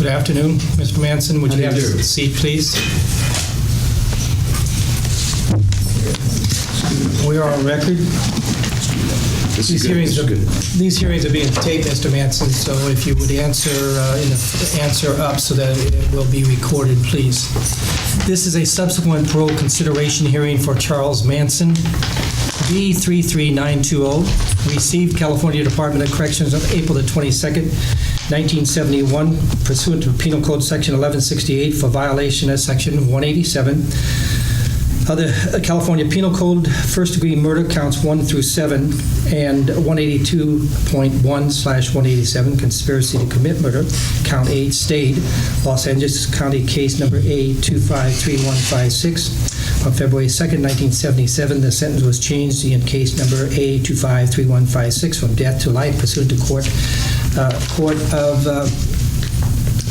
Good afternoon, Mr. Manson. Would you have a seat, please? We are on record. These hearings are being taped, Mr. Manson, so if you would answer up so that it will be recorded, please. This is a subsequent parole consideration hearing for Charles Manson, B33920, received California Department of Corrections on April the 22nd, 1971, pursuant to Penal Code Section 1168 for violation of Section 187 of the California Penal Code, first-degree murder counts 1 through 7, and 182.1/187, conspiracy to commit murder, count 8, stayed, Los Angeles County case number A253156. On February 2nd, 1977, the sentence was changed in case number A253156 from death to life pursuant to Court of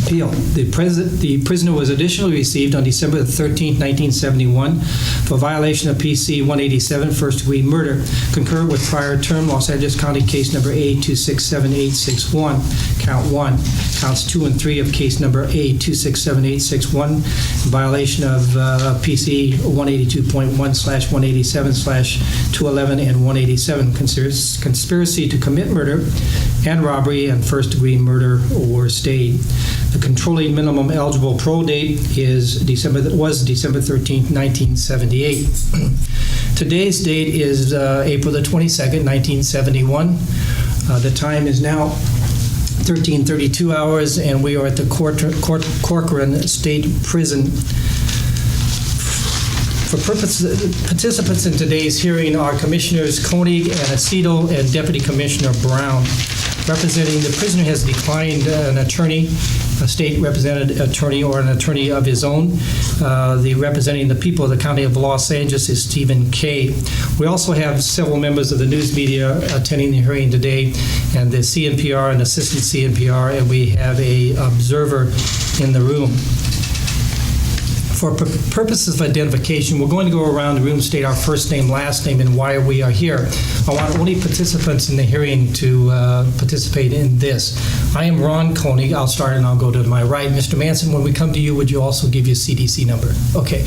Appeal. The prisoner was additionally received on December 13, 1971, for violation of PC 187, first-degree murder, concurrent with prior term Los Angeles County case number A267861, count 1, counts 2 and 3 of case number A267861, in violation of PC 182.1/187/211 and 187, conspiracy to commit murder and robbery and first-degree murder were stayed. The controlling minimum eligible parole date was December 13th, 1978. Today's date is April the 22nd, 1971. The time is now 13:32 hours, and we are at the Corcoran State Prison. For participants in today's hearing are Commissioners Koenig and Aceto and Deputy Commissioner Brown. Representing the prisoner has declined an attorney, a state represented attorney or an attorney of his own. Representing the people of the County of Los Angeles is Stephen K. We also have several members of the news media attending the hearing today, and the CNPR and Assistant CNPR, and we have an observer in the room. For purposes of identification, we're going to go around the room, state our first name, last name, and why we are here. I want only participants in the hearing to participate in this. I am Ron Koenig. I'll start and I'll go to my right. Mr. Manson, when we come to you, would you also give your CDC number? Okay.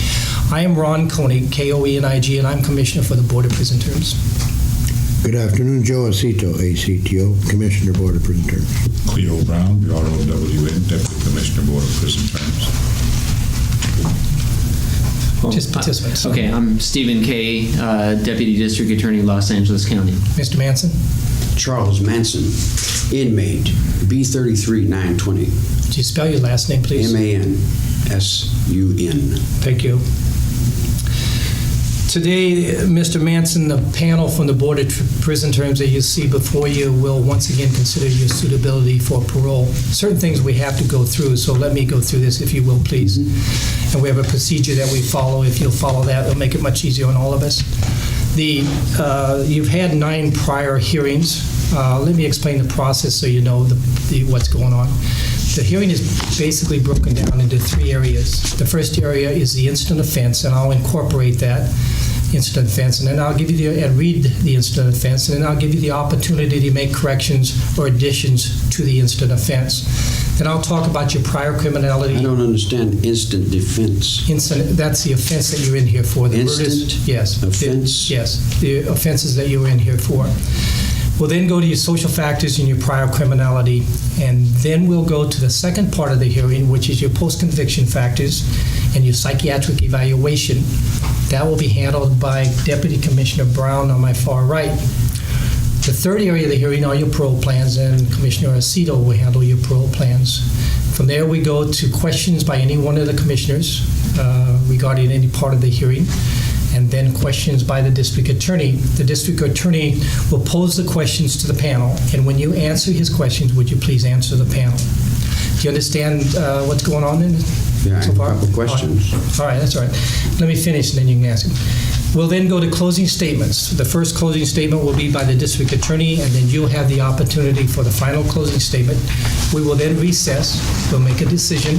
I am Ron Koenig, Koenig, and I'm Commissioner for the Board of Prison Terms. Good afternoon, Joe Aceto, ACTO, Commissioner, Board of Prison Terms. Cleo Brown, ROWN, Deputy Commissioner, Board of Prison Terms. Just participants. Okay, I'm Stephen K., Deputy District Attorney, Los Angeles County. Mr. Manson? Charles Manson, inmate, B33920. Could you spell your last name, please? MANSUN. Thank you. Today, Mr. Manson, the panel from the Board of Prison Terms that you see before you will once again consider your suitability for parole. Certain things we have to go through, so let me go through this, if you will, please. And we have a procedure that we follow. If you'll follow that, it'll make it much easier on all of us. You've had 9 prior hearings. Let me explain the process so you know what's going on. The hearing is basically broken down into 3 areas. The first area is the instant offense, and I'll incorporate that instant offense, and then I'll give you read the instant offense, and then I'll give you the opportunity to make corrections or additions to the instant offense. Then I'll talk about your prior criminality. I don't understand instant defense. That's the offense that you're in here for. The instant yes. offense? Yes, the offenses that you were in here for. We'll then go to your social factors and your prior criminality, and then we'll go to the second part of the hearing, which is your post-conviction factors and your psychiatric evaluation. That will be handled by Deputy Commissioner Brown on my far right. The third area of the hearing are your parole plans, and Commissioner Aceto will handle your parole plans. From there, we go to questions by any one of the commissioners regarding any part of the hearing, and then questions by the district attorney. The district attorney will pose the questions to the panel, and when you answer his questions, would you please answer the panel? Do you understand what's going on in Yeah, so far? a couple questions. All right, that's all right. Let me finish, and then you can ask him. We'll then go to closing statements. The first closing statement will be by the district attorney, and then you'll have the opportunity for the final closing statement. We will then recess. We'll make a decision.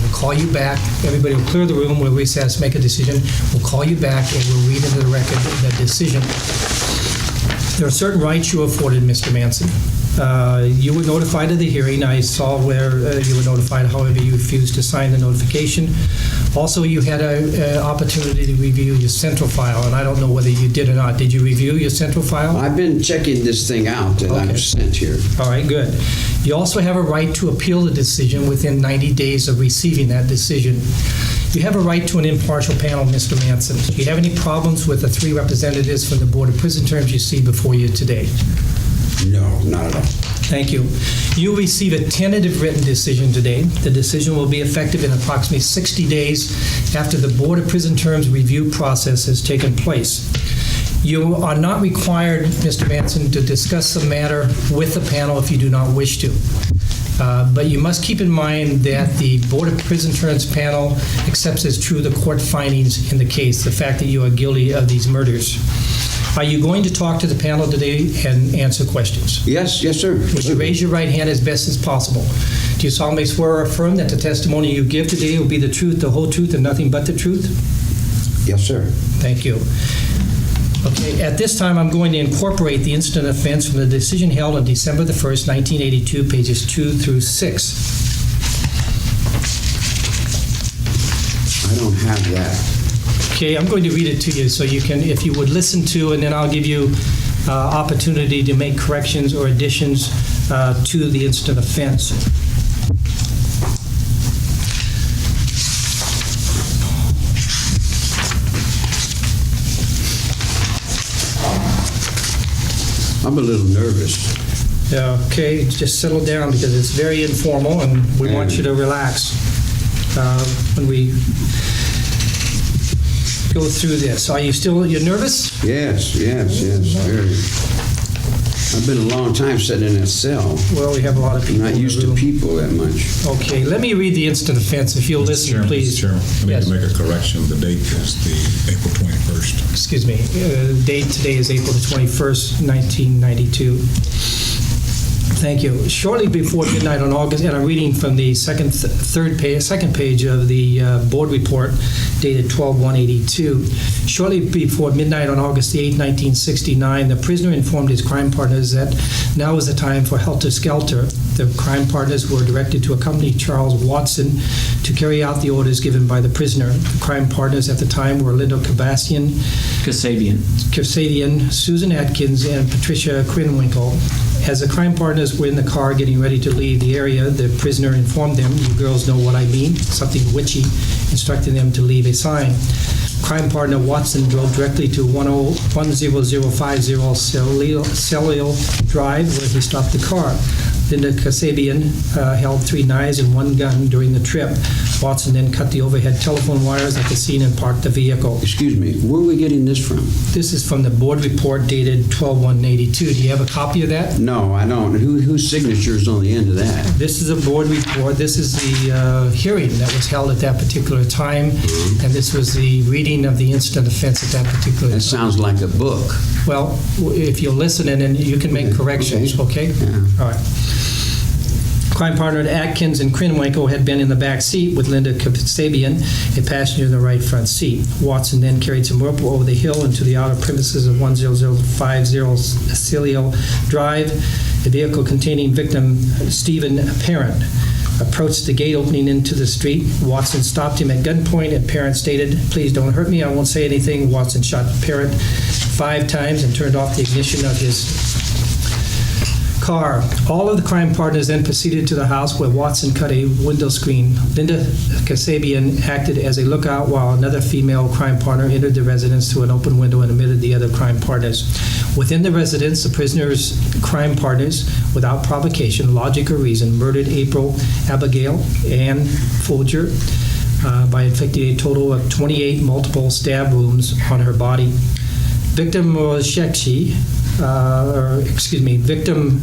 We'll call you back. Everybody will clear the room. We'll recess, make a decision. We'll call you back, and we'll read into the record the decision. There are certain rights you are afforded, Mr. Manson. You were notified of the hearing. I saw where you were notified, however, you refused to sign the notification. Also, you had an opportunity to review your central file, and I don't know whether you did or not. Did you review your central file? I've been checking this thing out that Okay. I've sent here. All right, good. You also have a right to appeal the decision within 90 days of receiving that decision. You have a right to an impartial panel, Mr. Manson. Do you have any problems with the 3 representatives from the Board of Prison Terms you see before you today? No, not at all. Thank you. You'll receive a tentative written decision today. The decision will be effective in approximately 60 days after the Board of Prison Terms review process has taken place. You are not required, Mr. Manson, to discuss the matter with the panel if you do not wish to. But you must keep in mind that the Board of Prison Terms panel accepts as true the court findings in the case, the fact that you are guilty of these murders. Are you going to talk to the panel today and answer questions? Yes, sir. Would you raise your right hand as best as possible? Do you solemnly swear or affirm that the testimony you give today will be the truth, the whole truth, and nothing but the truth? Yes, sir. Thank you. Okay, at this time, I'm going to incorporate the incident offense from the decision held on December the 1st, 1982, pages 2 through 6. I don't have that. Okay, I'm going to read it to you so you can, if you would listen to, and then I'll give you opportunity to make corrections or additions to the incident offense. I'm a little nervous. Okay, just settle down because it's very informal and we want you to relax when we go through this. You're nervous? Yes, very. I've been a long time sitting in that cell. Well, we have a lot of I'm people not in the used to room. people that much. Okay, let me read the incident offense. If you'll listen, Chairman, please. Mr. Chairman, I need Yes. to make a correction. The date is the April 21st. Excuse me. Date today is April the 21st, 1992. Thank you. Shortly before midnight on August, and I'm reading from the second page of the board report dated 12/1/82. Shortly before midnight on August the 8th, 1969, the prisoner informed his crime partners that now was the time for helter-skelter. The crime partners were directed to accompany Charles Watson to carry out the orders given by the prisoner. The crime partners at the time were Linda Kasabian, Susan Atkins, and Patricia Krinwinkle. As the crime partners were in the car getting ready to leave the area, the prisoner informed them, "You girls know what I mean," something witchy, instructing them to leave a sign. Crime partner Watson drove directly to 10050 Celliel Drive, where he stopped the car. Linda Kasabian held 3 knives and 1 gun during the trip. Watson then cut the overhead telephone wires at the scene and parked the vehicle. Excuse me, where are we getting this from? This is from the board report dated 12/1/82. Do you have a copy of that? No, I don't. Whose signature is on the end of that? This is a board report. This is the hearing that was held at that particular time, and this was the reading of the incident offense at that particular time. That sounds like a book. Well, if you'll listen and then you can make Okay, corrections, okay? Yeah. All right. Crime partner Atkins and Krinwinkle had been in the back seat with Linda Kasabian, a passenger in the right front seat. Watson then carried some rope over the hill into the outer premises of 10050 Celliel Drive. A vehicle containing victim Stephen Parent approached the gate opening into the street. Watson stopped him at gunpoint, and Parent stated, "Please don't hurt me, I won't say anything." Watson shot Parent 5 times and turned off the ignition of his car. All of the crime partners then proceeded to the house where Watson cut a window screen. Linda Kasabian acted as a lookout while another female crime partner entered the residence through an open window and admitted the other crime partners. Within the residence, the prisoner's crime partners, without provocation, logic, or reason, murdered April Abigail Ann Folger by inflicting a total of 28 multiple stab wounds on her body. Victim was victim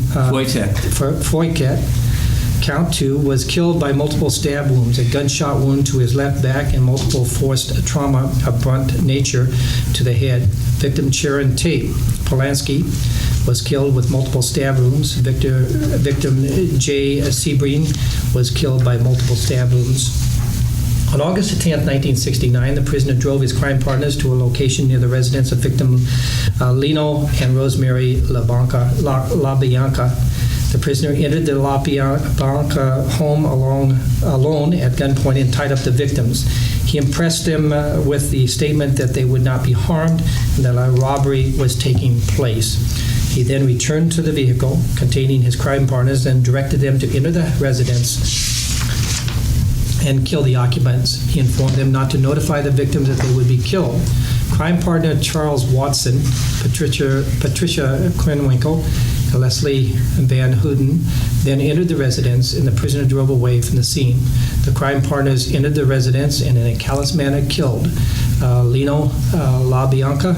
Foyket, count 2, was killed by multiple stab wounds, a gunshot wound to his left back, and multiple forced trauma of blunt nature to the head. Victim Sharon Tate Polanski was killed with multiple stab wounds. Victim Jay Sebring was killed by multiple stab wounds. On August 10th, 1969, the prisoner drove his crime partners to a location near the residence of victim Lino and Rosemary LaBianca. The prisoner entered the La Bianca home alone at gunpoint and tied up the victims. He impressed them with the statement that they would not be harmed and that a robbery was taking place. He then returned to the vehicle containing his crime partners and directed them to enter the residence and kill the occupants. He informed them not to notify the victims that they would be killed. Crime partner Charles Watson, Patricia Krenwinkel, and Leslie Van Houten then entered the residence, and the prisoner drove away from the scene. The crime partners entered the residence and in a callous manner killed Lino LaBianca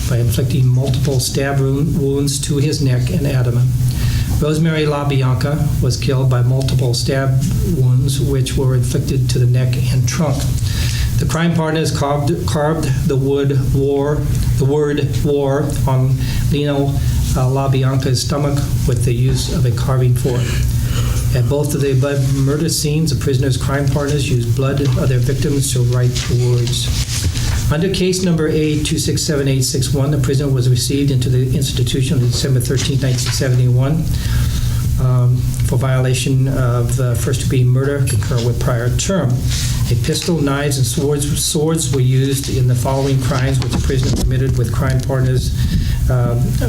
by inflicting multiple stab wounds to his neck and abdomen. Rosemary LaBianca was killed by multiple stab wounds which were inflicted to the neck and trunk. The crime partners carved the word war on Lino LaBianca's stomach with the use of a carving fork. At both of the above murder scenes, the prisoner's crime partners used blood of their victims to write the words. Under case number A267861, the prisoner was received into the institution on December 13, 1971 for violation of first-degree murder concurrent with prior term. A pistol, knives, and swords were used in the following crimes which the prisoner committed with crime partners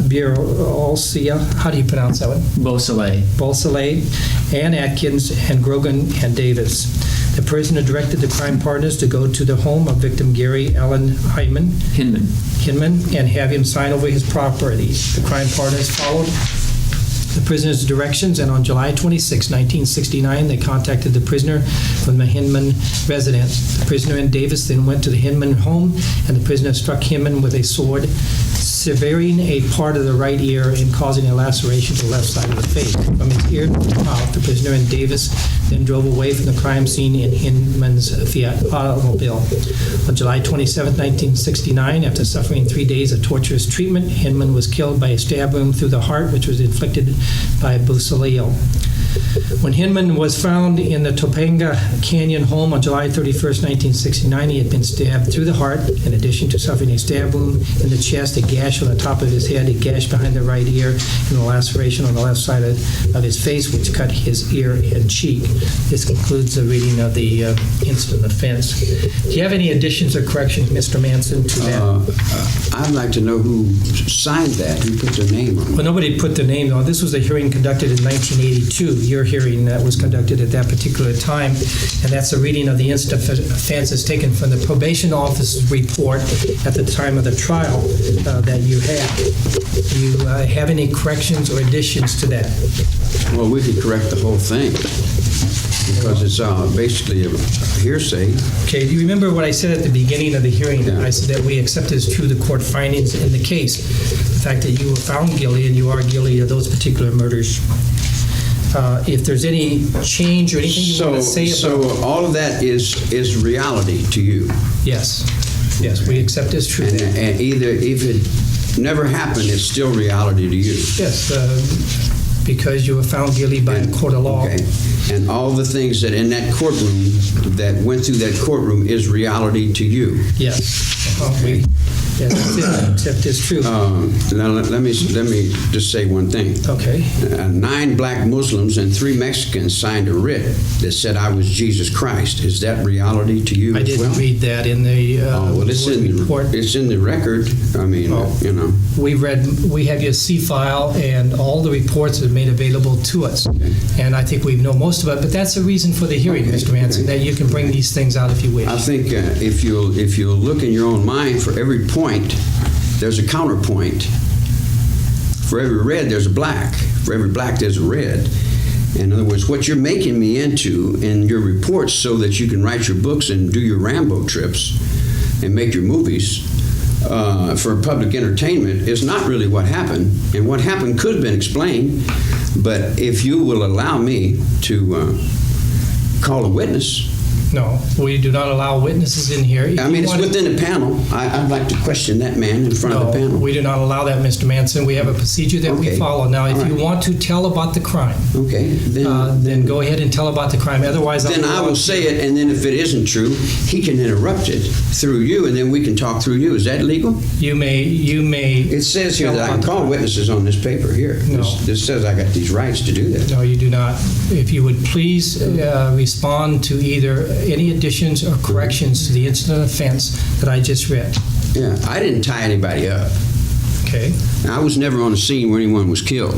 Biolcia, how do you pronounce that one? Beausoleil, Ann Atkins, and Grogan and Davis. The prisoner directed the crime partners to go to the home of victim Gary Allen Hinman, and have him sign over his property. The crime partners followed the prisoner's directions, and on July 26, 1969, they contacted the prisoner from the Hinman residence. The prisoner and Davis then went to the Hinman home, and the prisoner struck Hinman with a sword, severing a part of the right ear and causing a laceration to the left side of the face. From his ear to the mouth, the prisoner and Davis then drove away from the crime scene in Hinman's Fiat automobile. On July 27, 1969, after suffering 3 days of torturous treatment, Hinman was killed by a stab wound through the heart, which was inflicted by Beausoleil. When Hinman was found in the Topanga Canyon home on July 31st, 1969, he had been stabbed through the heart, in addition to suffering a stab wound in the chest, a gash on the top of his head, a gash behind the right ear, and a laceration on the left side of his face, which cut his ear and cheek. This concludes the reading of the incident offense. Do you have any additions or corrections, Mr. Manson, to that? I'd like to know who signed that, who put their name on it. Well, nobody put their name on. This was a hearing conducted in 1982. Your hearing that was conducted at that particular time, and that's a reading of the incident offense is taken from the probation officer's report at the time of the trial that you had. Do you have any corrections or additions to that? Well, we could correct the whole thing because it's basically a hearsay. Okay, do you remember what I said at the beginning of the hearing? Yeah. I said that we accept as true the court findings in the case. The fact that you were found guilty and you are guilty of those particular murders. If there's any change or anything you want to say about... So all of that is reality to you? Yes. Yes, we accept as true. And either if it never happened, it's still reality to you? Yes, because you were found guilty by a court of law. Okay. And all the things that in that courtroom, that went through that courtroom is reality to you? Yes. Yes, except it's true. Now let me just say one thing. Okay. 9 black Muslims and 3 Mexicans signed a writ that said I was Jesus Christ. Is that reality to you? I didn't read that in the it's in report. It's in the record. I mean, you know. We have your C file and all the reports are made available to us. Okay. And I think we know most of it, but that's the reason for the hearing, Mr. Manson, that you can bring these things out if you wish. I think if you'll look in your own mind, for every point, there's a counterpoint. For every red, there's a black. For every black, there's a red. In other words, what you're making me into in your reports so that you can write your books and do your Rambo trips and make your movies for public entertainment is not really what happened. And what happened could have been explained, but if you will allow me to call a witness No, we do not allow witnesses in here. If I mean, you it's want to- within a panel. I'd like to question that man in front of the No, panel. we do not allow that, Mr. Manson. We have a procedure that we Okay. follow. Now, if All you right. want to tell about the crime, Okay, then go ahead and tell about the crime. Otherwise, then I will say it, and then if it isn't true, he can interrupt it through you, and then we can talk through you. Is that legal? You may. It says here tell that I about can the call crime. witnesses on this paper here. No. This says I got these rights to do that. No, you do not. If you would please respond to either any additions or corrections to the incident offense that I just read. Yeah, I didn't tie anybody up. Okay? I was never on the scene where anyone was killed.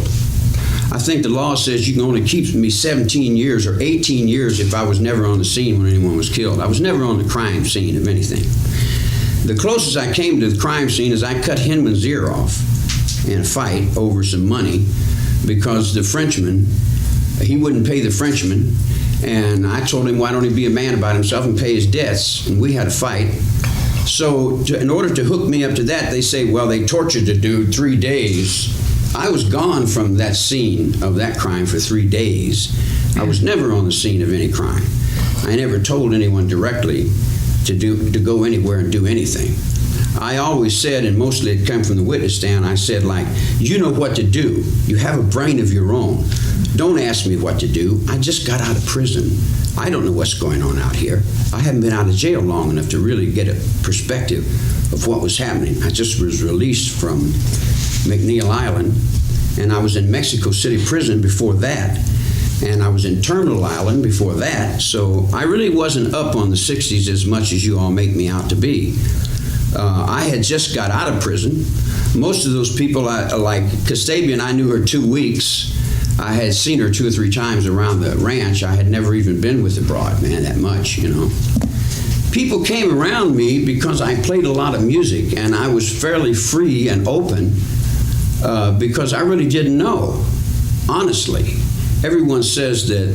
I think the law says you can only keep me 17 years or 18 years if I was never on the scene when anyone was killed. I was never on the crime scene of anything. The closest I came to the crime scene is I cut Hinman's ear off in a fight over some money because the Frenchman, he wouldn't pay the Frenchman, and I told him why don't he be a man about himself and pay his debts, and we had a fight. So in order to hook me up to that, they say, well, they tortured the dude 3 days. I was gone from that scene of that crime for 3 days. I was never on the scene of any crime. I never told anyone directly to go anywhere and do anything. I always said, and mostly it came from the witness stand, I said, like, you know what to do. You have a brain of your own. Don't ask me what to do. I just got out of prison. I don't know what's going on out here. I haven't been out of jail long enough to really get a perspective of what was happening. I just was released from McNeil Island, and I was in Mexico City prison before that, and I was in Terminal Island before that, so I really wasn't up on the 60s as much as you all make me out to be. I had just got out of prison. Most of those people, like Castabian, I knew her 2 weeks. I had seen her 2 or 3 times around the ranch. I had never even been with the broad, man, that much, you know. People came around me because I played a lot of music, and I was fairly free and open because I really didn't know, honestly. Everyone says that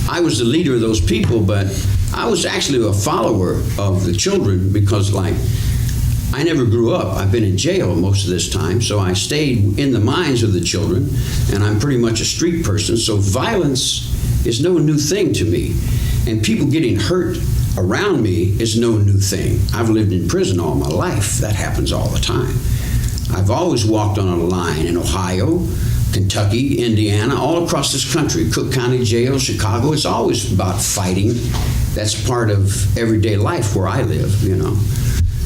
I was the leader of those people, but I was actually a follower of the children because, like, I never grew up. I've been in jail most of this time, so I stayed in the minds of the children, and I'm pretty much a street person, so violence is no new thing to me. And people getting hurt around me is no new thing. I've lived in prison all my life. That happens all the time. I've always walked on a line in Ohio, Kentucky, Indiana, all across this country, Cook County Jail, Chicago. It's always about fighting. That's part of everyday life where I live, you know.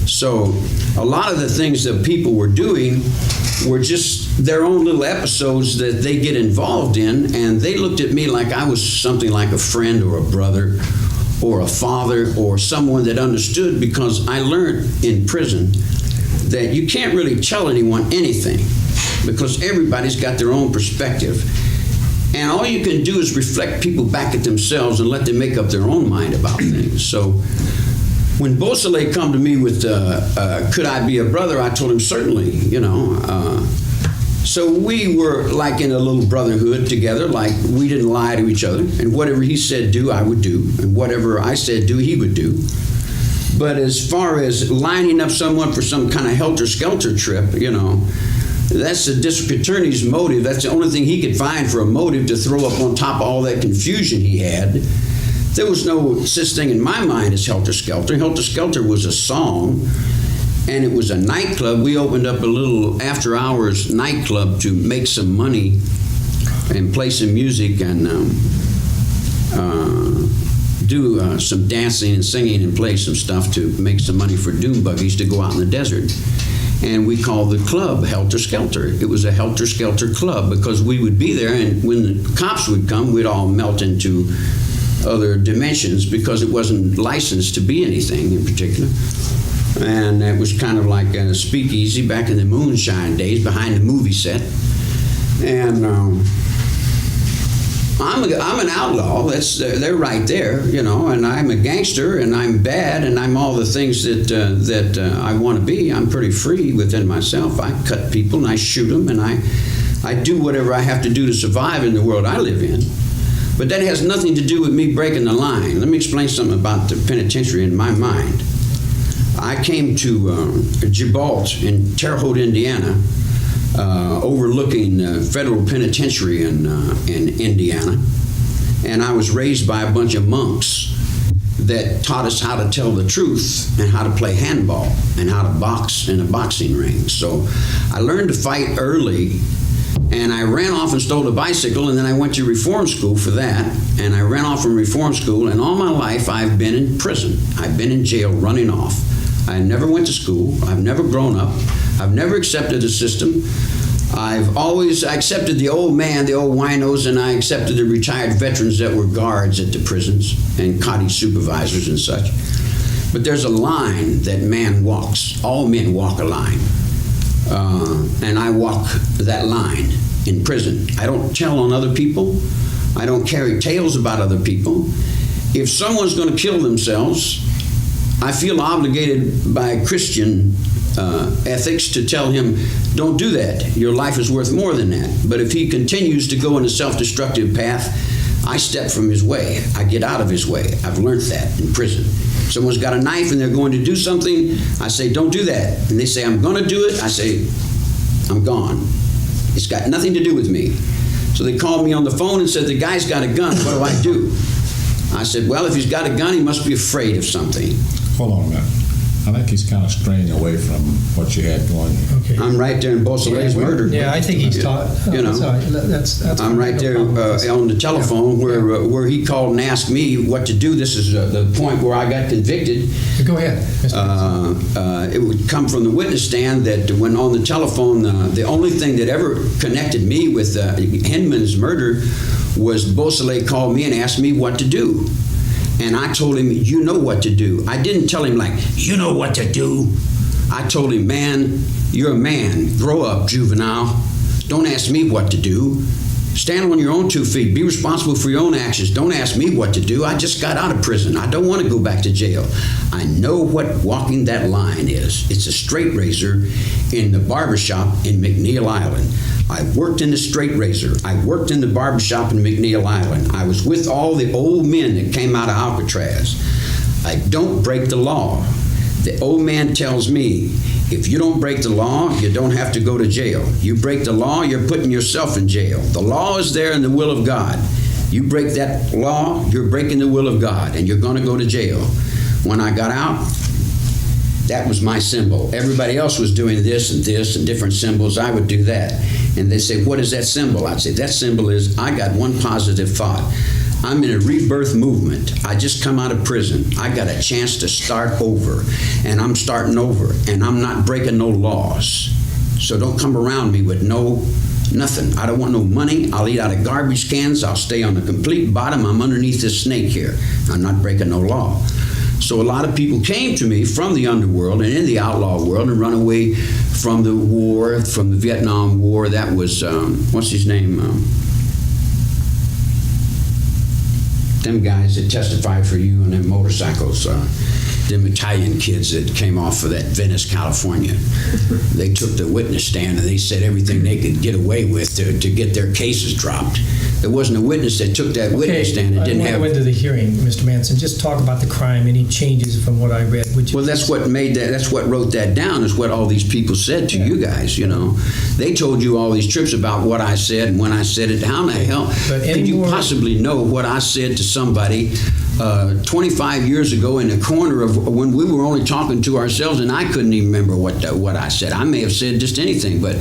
So a lot of the things that people were doing were just their own little episodes that they get involved in, and they looked at me like I was something like a friend or a brother or a father or someone that understood, because I learned in prison that you can't really tell anyone anything because everybody's got their own perspective. And all you can do is reflect people back at themselves and let them make up their own mind about things. So when Beausoleil come to me with, could I be a brother, I told him certainly, you know. So we were like in a little brotherhood together, like we didn't lie to each other. And whatever he said do, I would do. And whatever I said do, he would do. But as far as lining up someone for some kind of helter-skelter trip, you know, that's the district attorney's motive. That's the only thing he could find for a motive to throw up on top of all that confusion he had. There was no such thing in my mind as Helter Skelter. Helter Skelter was a song, and it was a nightclub. We opened up a little after-hours nightclub to make some money and play some music and do some dancing and singing and play some stuff to make some money for doom buggies to go out in the desert. And we called the club Helter Skelter. It was a Helter Skelter club because we would be there, and when the cops would come, we'd all melt into other dimensions because it wasn't licensed to be anything in particular. And it was kind of like a speakeasy back in the moonshine days behind the movie set. And I'm an outlaw. They're right there, you know. And I'm a gangster, and I'm bad, and I'm all the things that I want to be. I'm pretty free within myself. I cut people and I shoot them, and I do whatever I have to do to survive in the world I live in. But that has nothing to do with me breaking the line. Let me explain something about the penitentiary in my mind. I came to Gibault in Terre Haute, Indiana, overlooking the federal penitentiary in Indiana. And I was raised by a bunch of monks. that taught us how to tell the truth and how to play handball and how to box in a boxing ring. So I learned to fight early, and I ran off and stole a bicycle, and then I went to reform school for that, and I ran off from reform school, and all my life I've been in prison. I've been in jail running off. I never went to school. I've never grown up. I've never accepted the system. I've always accepted the old man, the old winos, and I accepted the retired veterans that were guards at the prisons and cottage supervisors and such. But there's a line that man walks. All men walk a line. And I walk that line in prison. I don't tell on other people. I don't carry tales about other people. If someone's going to kill themselves, I feel obligated by Christian ethics to tell him, don't do that. Your life is worth more than that. But if he continues to go in a self-destructive path, I step from his way. I get out of his way. I've learned that in prison. Someone's got a knife and they're going to do something, I say, don't do that. And they say, I'm going to do it. I say, I'm gone. It's got nothing to do with me. So they called me on the phone and said, the guy's got a gun. What do I do? I said, well, if he's got a gun, he must be afraid of something. Hold on a minute. I think he's kind of straying away from what you had going here. Okay. I'm right there in Beausoleil's murder. Yeah, I think he's taught. You know, sorry, that's I'm right there on the telephone where he called and asked me what to do. This is the point where I got convicted. Go ahead, Mr. It would come from the witness stand that when on the telephone, the only thing that ever connected me with Hinman's murder was Beausoleil called me and asked me what to do. And I told him, you know what to do. I didn't tell him like, you know what to do. I told him, man, you're a man. Grow up, juvenile. Don't ask me what to do. Stand on your own 2 feet. Be responsible for your own actions. Don't ask me what to do. I just got out of prison. I don't want to go back to jail. I know what walking that line is. It's a straight razor in the barbershop in McNeil Island. I worked in the straight razor. I worked in the barbershop in McNeil Island. I was with all the old men that came out of Alcatraz. I don't break the law. The old man tells me, if you don't break the law, you don't have to go to jail. You break the law, you're putting yourself in jail. The law is there in the will of God. You break that law, you're breaking the will of God, and you're going to go to jail. When I got out, that was my symbol. Everybody else was doing this and different symbols. I would do that. And they say, what is that symbol? I'd say, that symbol is I got one positive thought. I'm in a rebirth movement. I just come out of prison. I got a chance to start over. And I'm starting over. And I'm not breaking no laws. So don't come around me with nothing. I don't want no money. I'll eat out of garbage cans. I'll stay on the complete bottom. I'm underneath this snake here. I'm not breaking no law. So a lot of people came to me from the underworld and in the outlaw world and run away from the war, from the Vietnam War. That was, what's his name? Them guys that testified for you on them motorcycles. Them Italian kids that came off of that Venice, California. They took the witness stand and they said everything they could get away with to get their cases dropped. There wasn't a witness that took that witness stand and didn't have... I want to go into the hearing, Mr. Manson. Just talk about the crime, any changes from what I read. Well, that's what made that, that's what wrote that down, is what all these people said to you guys, you know. They told you all these trips about what I said and when I said it. How in the hell could you possibly know what I said to somebody 25 years ago in the corner of when we were only talking to ourselves, and I couldn't even remember what I said. I may have said just anything, but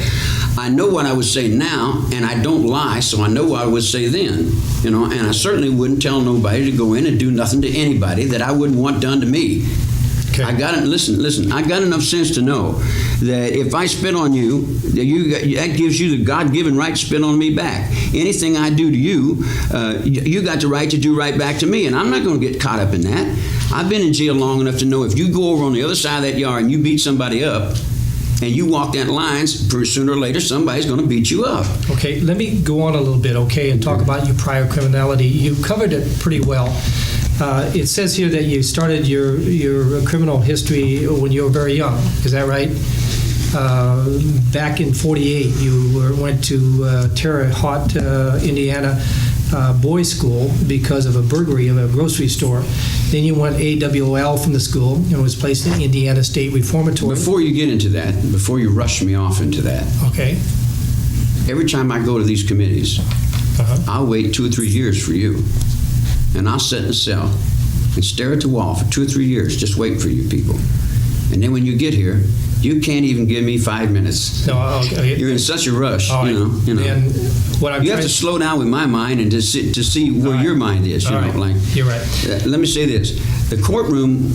I know what I would say now, and I don't lie, so I know what I would say then, you know, and I certainly wouldn't tell nobody to go in and do nothing to anybody that I wouldn't want done to me. Okay. I got enough sense to know that if I spit on you, that gives you the God-given right to spit on me back. Anything I do to you, you got the right to do right back to me, and I'm not going to get caught up in that. I've been in jail long enough to know if you go over on the other side of that yard and you beat somebody up, and you walk that line, sooner or later somebody's going to beat you up. Okay, let me go on a little bit, okay, and talk about your prior criminality. You covered it pretty well. It says here that you started your criminal history when you were very young. Is that right? Back in '48, you went to Terre Haute, Indiana, boys' school because of a burglary of a grocery store. Then you went AWOL from the school and was placed in Indiana State Reformatory. Before you get into that, before you rush me off into that, okay. Every time I go to these committees, I'll wait 2 or 3 years for you. And I'll sit in a cell and stare at the wall for 2 or 3 years, just waiting for you people. And then when you get here, you can't even give me 5 minutes. No, okay. You're in such a rush, All right. you know. And what I'm You have trying- to slow down with my mind and to see where All right. your mind is. You All know, right. like You're right. Let me say this: the courtroom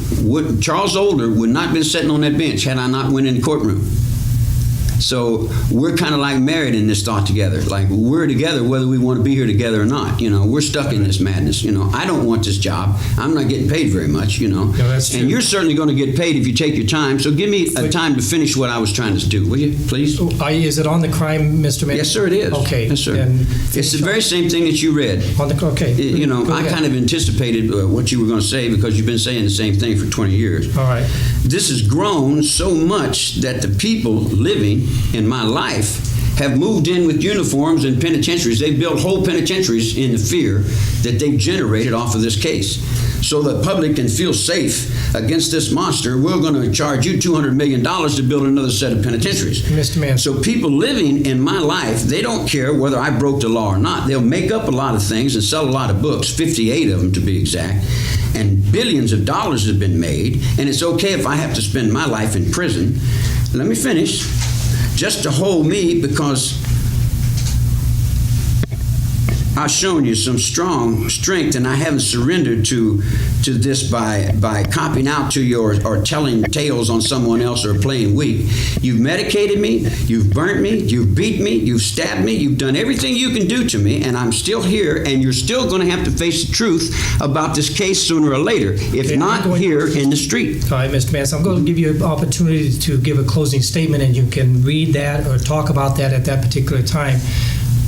Charles Older would not have been sitting on that bench had I not went in the courtroom. So we're kind of like married in this thought together. Like we're together whether we want to be here together or not. You know, we're stuck in this madness. You know, I don't want this job. I'm not getting paid very much. You know, No, that's true. and you're certainly going to get paid if you take your time. So give me a time to finish what I was trying to do, will you, please? Is it on the crime, Mr. Manson? Yes, sir, it is. Okay. Yes, sir. then It's the very same thing that you read. on the okay. You know, Go I ahead. kind of anticipated what you were going to say because you've been saying the same thing for 20 years. All right. This has grown so much that the people living in my life have moved in with uniforms and penitentiaries. They've built whole penitentiaries in the fear that they've generated off of this case. So the public can feel safe against this monster. We're going to charge you $200 million to build another set of penitentiaries. Mr. Manson. So people living in my life, they don't care whether I broke the law or not. They'll make up a lot of things and sell a lot of books, 58 of them to be exact, and billions of dollars have been made, and it's okay if I have to spend my life in prison. Let me finish. Just to hold me, because I've shown you some strong strength, and I haven't surrendered to this by copping out to you or telling tales on someone else or playing weak. You've medicated me, you've burnt me, you've beat me, you've stabbed me, you've done everything you can do to me, and I'm still here, and you're still going to have to face the truth about this case sooner or later, if Okay, not here in the street. All right, Mr. Manson, I'm going to give you an opportunity to give a closing statement, and you can read that or talk about that at that particular time.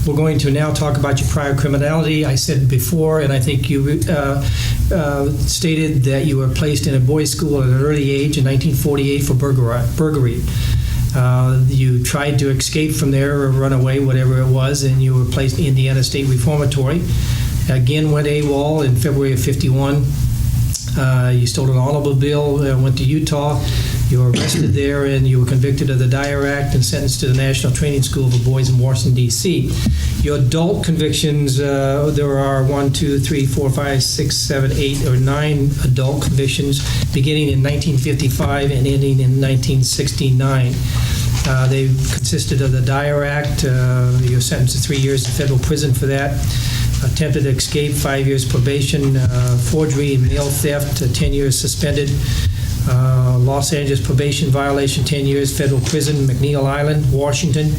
We're going to now talk about your prior criminality. I said before, and I think you stated that you were placed in a boys' school at an early age in 1948 for burglary. You tried to escape from there or run away, whatever it was, and you were placed in Indiana State Reformatory. Again, went AWOL in February of '51. You stole an automobile, went to Utah. You were arrested there, and you were convicted of the Dyer Act and sentenced to the National Training School for Boys in Washington, D.C. Your adult convictions, there are 1, 2, 3, 4, 5, 6, 7, 8, or 9 adult convictions beginning in 1955 and ending in 1969. They consisted of the Dyer Act. You're sentenced to 3 years in federal prison for that. Attempted escape, 5 years probation. Forgery and mail theft, 10 years suspended. Los Angeles probation violation, 10 years federal prison. McNeil Island, Washington.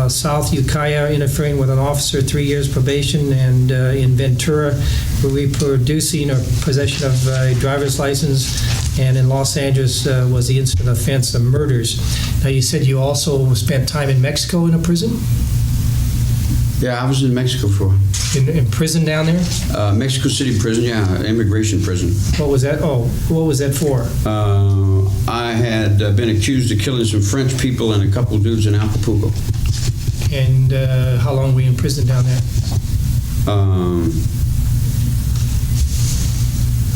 South Ukiah, interfering with an officer, 3 years probation. And in Ventura, reproducing or possession of a driver's license. And in Los Angeles was the incident offense of murders. Now, you said you also spent time in Mexico in a prison? Yeah, I was in Mexico for In prison down there? Mexico City prison, yeah, immigration prison. What was that? Oh, what was that for? I had been accused of killing some French people and a couple of dudes in Acapulco. And how long were you in prison down there?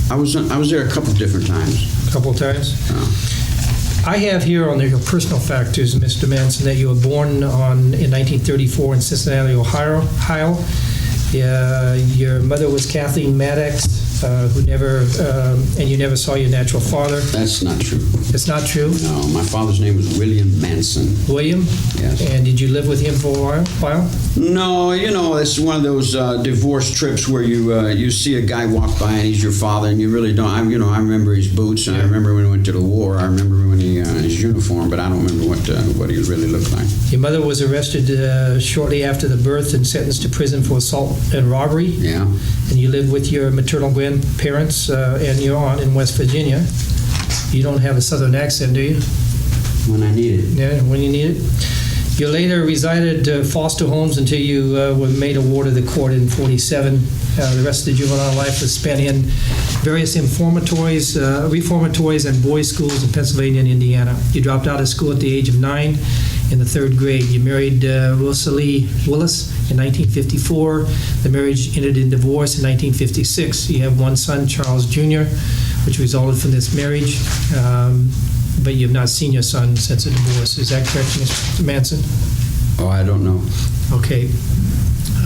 I was there a couple of different times. A couple of times? I have here on your personal factors, Mr. Manson, that you were born in 1934 in Cincinnati, Ohio. Your mother was Kathleen Maddox, who never, and you never saw your natural father. That's not true. It's not true? No, my father's name was William Manson. William? Yes. And did you live with him for a while? No, it's one of those divorce trips where you see a guy walk by and he's your father, and you really don't. I remember his boots, and I remember when he went to the war. I remember when his uniform, but I don't remember what he really looked like. Your mother was arrested shortly after the birth and sentenced to prison for assault and robbery. Yeah. And you lived with your maternal grandparents and your aunt in West Virginia. You don't have a southern accent, do you? When I need it. Yeah, when you need it. You later resided foster homes until you were made a ward of the court in '47. The rest of the juvenile life was spent in various reformatories and boys' schools in Pennsylvania and Indiana. You dropped out of school at the age of 9 in the 3rd grade. You married Rosalie Willis in 1954. The marriage ended in divorce in 1956. You have one son, Charles Jr., which resulted from this marriage. But you have not seen your son since the divorce. Is that correct, Mr. Manson? Oh, I don't know. Okay.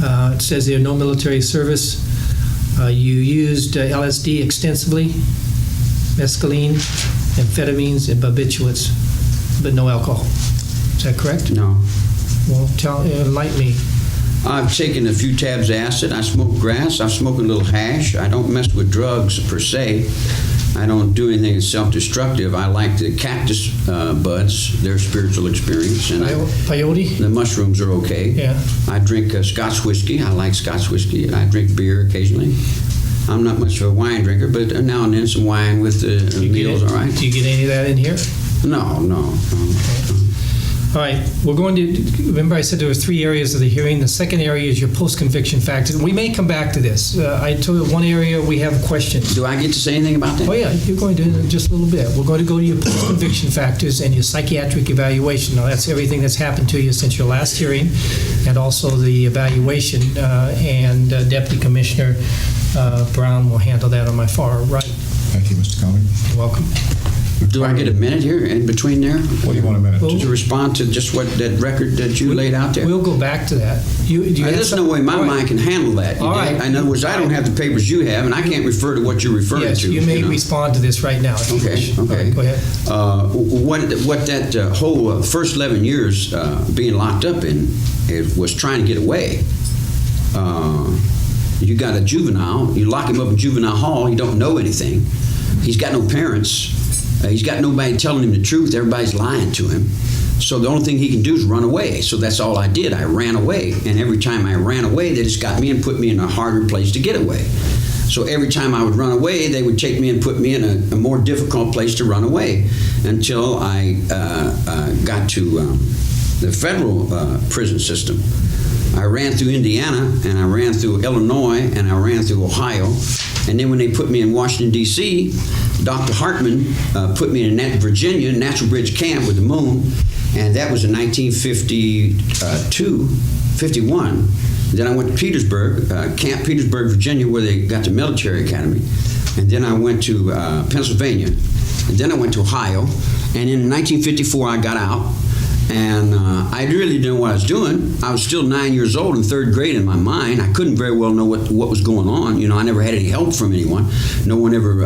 It says there no military service. You used LSD extensively, mescaline, amphetamines, and barbiturates, but no alcohol. Is that correct? No. Well, enlighten me. I've taken a few tabs of acid. I smoke grass. I smoke a little hash. I don't mess with drugs per se. I don't do anything that's self-destructive. I like the cactus buds. They're spiritual experience. And Peyote? the mushrooms are okay. Yeah. I drink Scotch whiskey. I like Scotch whiskey. I drink beer occasionally. I'm not much of a wine drinker, but now and then some wine with the meals, all right? Do you get any of that in here? No. All right, we're going to, remember I said there were 3 areas of the hearing. The second area is your post-conviction factors. We may come back to this. I told you one area we have questions. Do I get to say anything about that? Oh yeah, you're going to in just a little bit. We're going to go to your post-conviction factors and your psychiatric evaluation. Now that's everything that's happened to you since your last hearing, and also the evaluation, and Deputy Commissioner Brown will handle that on my far right. Thank you, Mr. Conley. You're welcome. Do I get a minute here in between there? What do you want a minute? Well, To respond to just what that record that you laid out there? We'll go back to that. There's no way my mind can handle that. All right. In other words, I don't have the papers you have, and I can't refer to what you're referring Yes, to. you may know. respond to this right now. If you Okay, wish. All okay. right, go ahead. What that whole first 11 years being locked up in was trying to get away. You got a juvenile, you lock him up in juvenile hall, he don't know anything. He's got no parents. He's got nobody telling him the truth. Everybody's lying to him. So the only thing he can do is run away. So that's all I did. I ran away. And every time I ran away, they just got me and put me in a harder place to get away. So every time I would run away, they would take me and put me in a more difficult place to run away until I got to the federal prison system. I ran through Indiana, and I ran through Illinois, and I ran through Ohio. And then when they put me in Washington, D.C., Dr. Hartman put me in Virginia, Natural Bridge Camp with the moon, and that was in 1951. Then I went to Petersburg, Camp Petersburg, Virginia, where they got the military academy. And then I went to Pennsylvania. And then I went to Ohio. And in 1954, I got out. And I really didn't know what I was doing. I was still 9 years old in 3rd grade in my mind. I couldn't very well know what was going on. You know, I never had any help from anyone. No one ever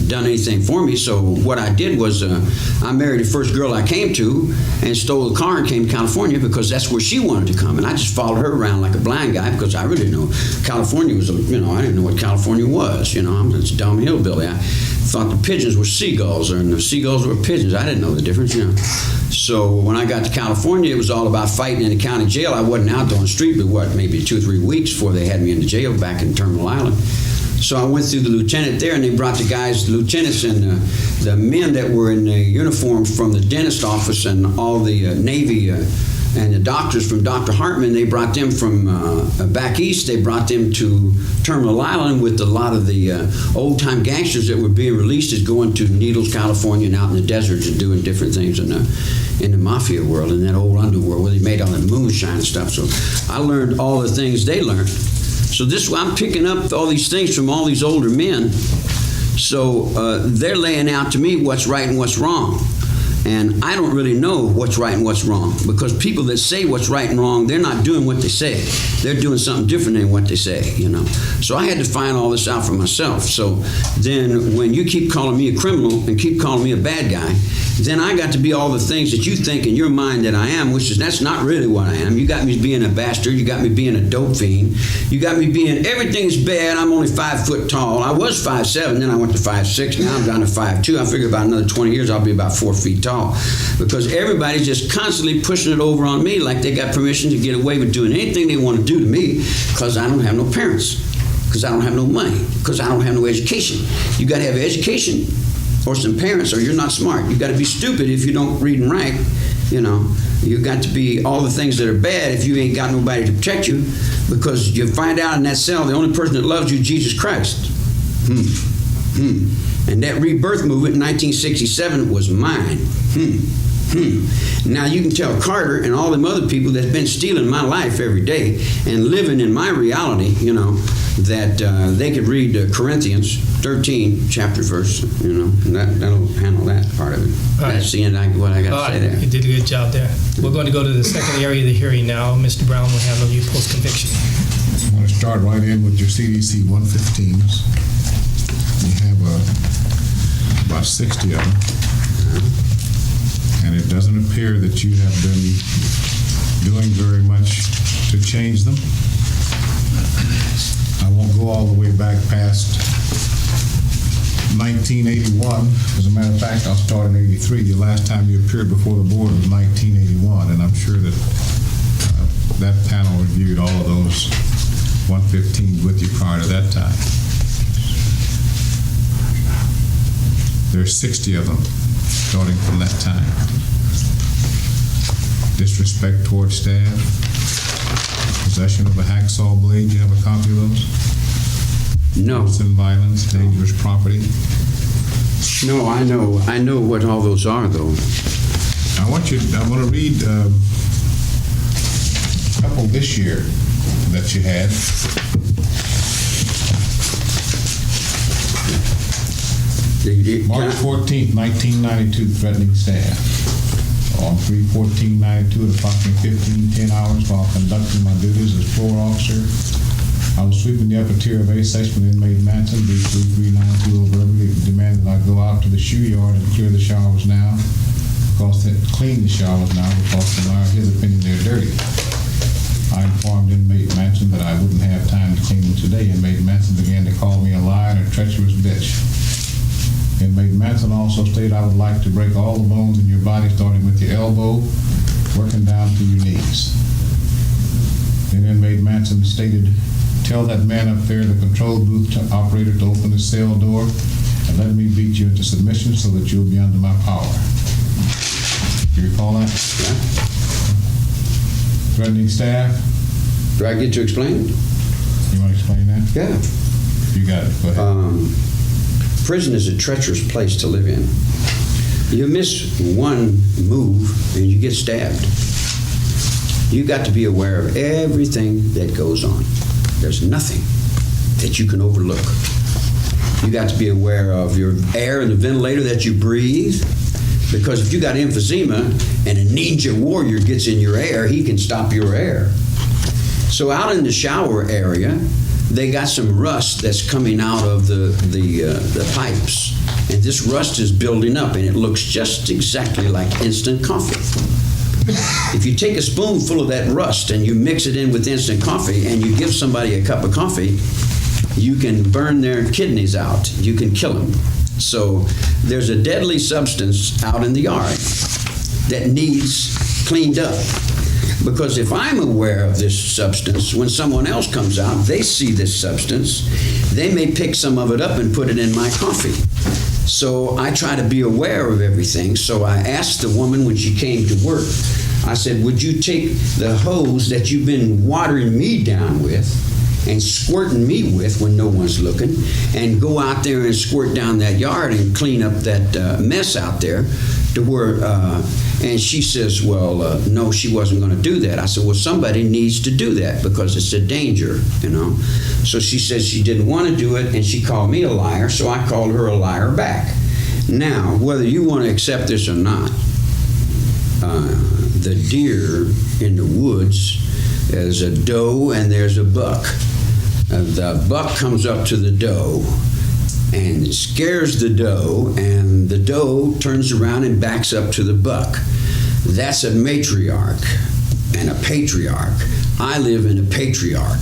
done anything for me. So what I did was I married the first girl I came to and stole a car and came to California because that's where she wanted to come. And I just followed her around like a blind guy because I really didn't know California was, I didn't know what California was. I'm a dumb hillbilly. I thought the pigeons were seagulls and the seagulls were pigeons. I didn't know the difference, So when I got to California, it was all about fighting in the county jail. I wasn't out there on the street, but maybe 2 or 3 weeks before they had me in the jail back in Terminal Island. So I went through the lieutenant there, and they brought the guys, the lieutenants, and the men that were in the uniforms from the dentist office and all the Navy and the doctors from Dr. Hartman. They brought them from back east. They brought them to Terminal Island with a lot of the old-time gangsters that were being released as going to Needles, California, and out in the deserts and doing different things in the mafia world, in that old underworld where they made all the moonshine and stuff. So I learned all the things they learned. So I'm picking up all these things from all these older men. So they're laying out to me what's right and what's wrong. And I don't really know what's right and what's wrong because people that say what's right and wrong, they're not doing what they say. They're doing something different than what they say, So I had to find all this out for myself. So then when you keep calling me a criminal and keep calling me a bad guy, then I got to be all the things that you think in your mind that I am, that's not really what I am. You got me being a bastard. You got me being a dope fiend. You got me being, everything's bad. I'm only 5 foot tall. I was 5'7", then I went to 5'6". Now I'm down to 5'2". I figure about another 20 years I'll be about 4 feet tall. Because everybody's just constantly pushing it over on me like they got permission to get away with doing anything they want to do to me because I don't have no parents, because I don't have no money, because I don't have no education. You got to have education or some parents or you're not smart. You got to be stupid if you don't read and write. You got to be all the things that are bad if you ain't got nobody to protect you, because you find out in that cell the only person that loves you is Jesus Christ. And that rebirth movement in 1967 was mine. Now you can tell Carter and all them other people that's been stealing my life every day and living in my reality, that they could read Corinthians 13, chapter verse, and that'll handle that part of it. All That's the end of what I got to say there. You did a good job there. We're going to go to the second area of the hearing now. Mr. Brown will handle you post-conviction. Want to start right in with your CDC 115s. You have about 60 of them. And it doesn't appear that you have been doing very much to change them. I won't go all the way back past 1981. As a matter of fact, I'll start in 83. The last time you appeared before the board was 1981, and I'm sure that that panel reviewed all of those 115s with you prior to that time. There's 60 of them starting from that time. Disrespect toward staff, possession of a hacksaw blade, you have a copy of those? No. Arson, violence, dangerous property. No, I know what all those are, though. I want to read a couple this year that you had. March 14th, 1992, threatening staff. On 3/14/92 at approximately 15:10 hours while conducting my duties as floor officer, I was sweeping the upper tier of A section with inmate Manson, B3392 over every demanded I go out to the shoe yard and clear the showers now, clean the showers now because in his opinion they're dirty. I informed inmate Manson that I wouldn't have time to clean them today. Inmate Manson began to call me a liar and a treacherous bitch. Inmate Manson also stated I would like to break all the bones in your body, starting with your elbow, working down to your knees. Then inmate Manson stated, tell that man up there, the control booth operator, to open the cell door and let me beat you into submission so that you'll be under my power. Do you recall that? Yeah. Threatening staff? Do I get to explain? You want to explain that? Yeah. You got it. Go ahead. Prison is a treacherous place to live in. You miss one move and you get stabbed. You got to be aware of everything that goes on. There's nothing that you can overlook. You got to be aware of your air and the ventilator that you breathe, because if you got emphysema and a ninja warrior gets in your air, he can stop your air. So out in the shower area, they got some rust that's coming out of the pipes, and this rust is building up, and it looks just exactly like instant coffee. If you take a spoonful of that rust and you mix it in with instant coffee and you give somebody a cup of coffee, you can burn their kidneys out. You can kill them. So there's a deadly substance out in the yard that needs cleaned up. Because if I'm aware of this substance, when someone else comes out, they see this substance, they may pick some of it up and put it in my coffee. So I try to be aware of everything. So I asked the woman when she came to work, I said, would you take the hose that you've been watering me down with and squirting me with when no one's looking, and go out there and squirt down that yard and clean up that mess out there to where, and she says, well, no, she wasn't going to do that. I said, well, somebody needs to do that because it's a danger, you know. So she says she didn't want to do it, and she called me a liar, so I called her a liar back. Now, whether you want to accept this or not, the deer in the woods, there's a doe and there's a buck. The buck comes up to the doe and scares the doe, and the doe turns around and backs up to the buck. That's a matriarch and a patriarch. I live in a patriarch.